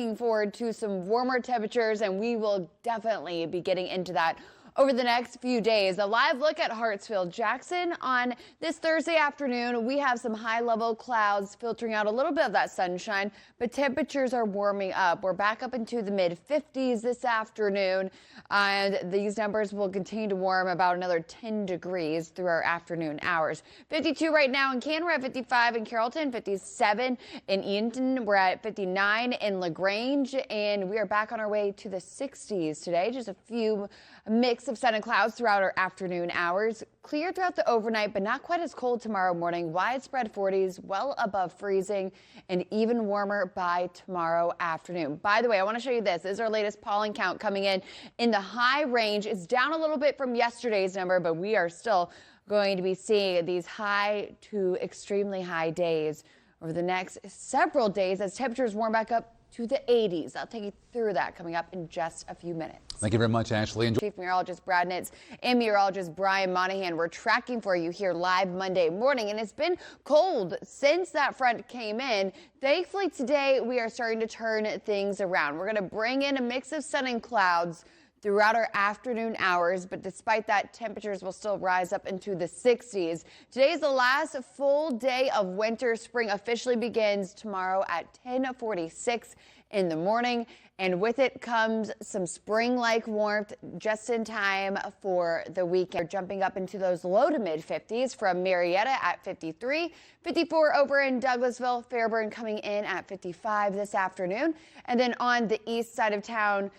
Looking forward to some warmer temperatures, and we will definitely be getting into that over the next few days. A live look at Hartsfield Jackson on this Thursday afternoon. We have some high level clouds filtering out a little bit of that sunshine, but temperatures are warming up. We're back up into the mid 50s this afternoon, and these numbers will continue to warm about another 10 degrees through our afternoon hours. 52 right now in Canton, we're at 55 in Carrollton, 57 in Eaton, we're at 59 in LaGrange, and we are back on our way to the 60s today. Just a few mix of sun and clouds throughout our afternoon hours. Clear throughout the overnight, but not quite as cold tomorrow morning. Widespread 40s, well above freezing, and even warmer by tomorrow afternoon. By the way, I want to show you this. This is our latest pollen count coming in the high range. It's down a little bit from yesterday's number, but we are still going to be seeing these high to extremely high days over the next several days as temperatures warm back up to the 80s. I'll take you through that coming up in just a few minutes. Thank you very much, Ashley. Chief Meteorologist Brad Nitz and Meteorologist Brian Monahan. We're tracking for you here live Monday morning, and it's been cold since that front came in. Thankfully, today we are starting to turn things around. We're going to bring in a mix of sun and clouds throughout our afternoon hours, but despite that, temperatures will still rise up into the 60s. Today is the last full day of winter. Spring officially begins tomorrow at 10:46 in the morning, and with it comes some spring-like warmth just in time for the weekend. We're jumping up into those low to mid 50s from Marietta at 53, 54 over in Douglasville, Fairburn coming in at 55 this afternoon, and then on the east side of town,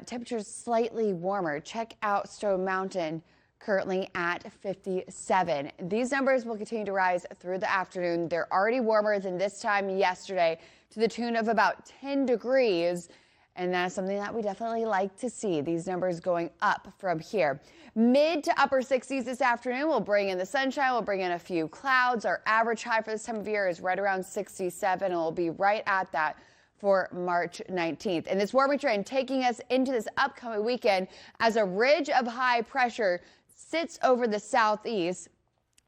temperatures slightly warmer. Check out Stone Mountain, currently at 57. These numbers will continue to rise through the afternoon. They're already warmer than this time yesterday to the tune of about 10 degrees. And that's something that we definitely like to see, these numbers going up from here. Mid to upper 60s this afternoon. We'll bring in the sunshine. We'll bring in a few clouds. Our average high for this time of year is right around 67, and we'll be right at that for March 19th. And this warming trend taking us into this upcoming weekend as a ridge of high pressure sits over the southeast.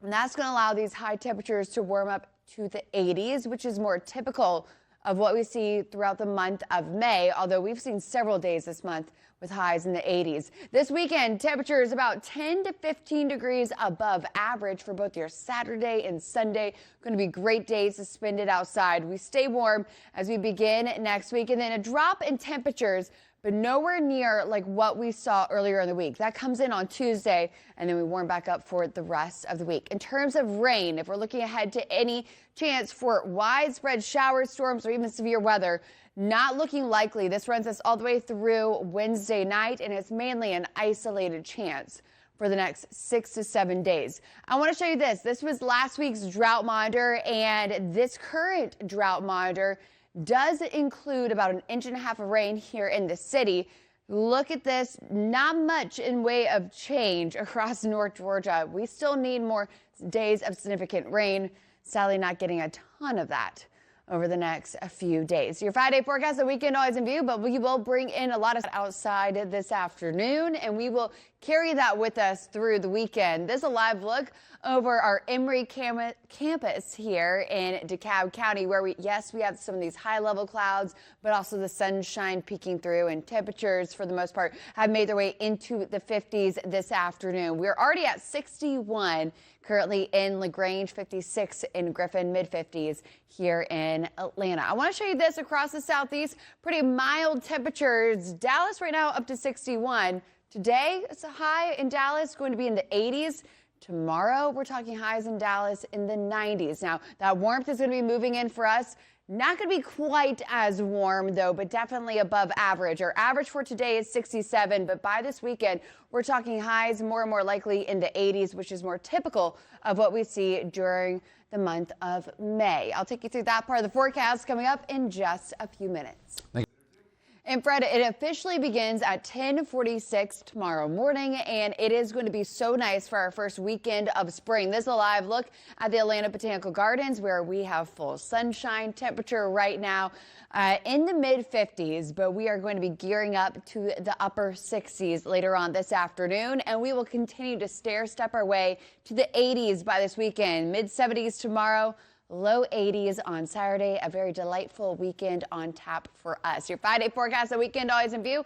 And that's going to allow these high temperatures to warm up to the 80s, which is more typical of what we see throughout the month of May, although we've seen several days this month with highs in the 80s. This weekend, temperatures about 10 to 15 degrees above average for both your Saturday and Sunday. Going to be great days to spend it outside. We stay warm as we begin next week, and then a drop in temperatures, but nowhere near like what we saw earlier in the week. That comes in on Tuesday, and then we warm back up for the rest of the week. In terms of rain, if we're looking ahead to any chance for widespread showers, storms, or even severe weather, not looking likely. This runs us all the way through Wednesday night, and it's mainly an isolated chance for the next 6 to 7 days. I want to show you this. This was last week's drought monitor, and this current drought monitor does include about 1.5 inches of rain here in the city. Look at this, not much in way of change across North Georgia. We still need more days of significant rain. Sadly, not getting a ton of that over the next few days. Your 5-day forecast, the weekend always in view, but we will bring in a lot of outside this afternoon, and we will carry that with us through the weekend. This is a live look over our Emory campus here in DeKalb County, where we have some of these high-level clouds, but also the sunshine peeking through, and temperatures, for the most part, have made their way into the 50s this afternoon. We're already at 61 currently in LaGrange, 56 in Griffin, mid-50s here in Atlanta. I want to show you this across the southeast. Pretty mild temperatures. Dallas right now up to 61. Today, it's a high in Dallas, going to be in the 80s. Tomorrow, we're talking highs in Dallas in the 90s. Now, that warmth is going to be moving in for us. Not going to be quite as warm, though, but definitely above average. Our average for today is 67, but by this weekend, we're talking highs more and more likely in the 80s, which is more typical of what we see during the month of May. I'll take you through that part of the forecast coming up in just a few minutes. And Fred, it officially begins at 10:46 tomorrow morning, and it is going to be so nice for our first weekend of spring. This is a live look at the Atlanta Botanical Gardens, where we have full sunshine. Temperature right now in the mid-50s, but we are going to be gearing up to the upper 60s later on this afternoon, and we will continue to stair-step our way to the 80s by this weekend. Mid-70s tomorrow, low 80s on Saturday. A very delightful weekend on tap for us. Your 5-day forecast, the weekend always in view.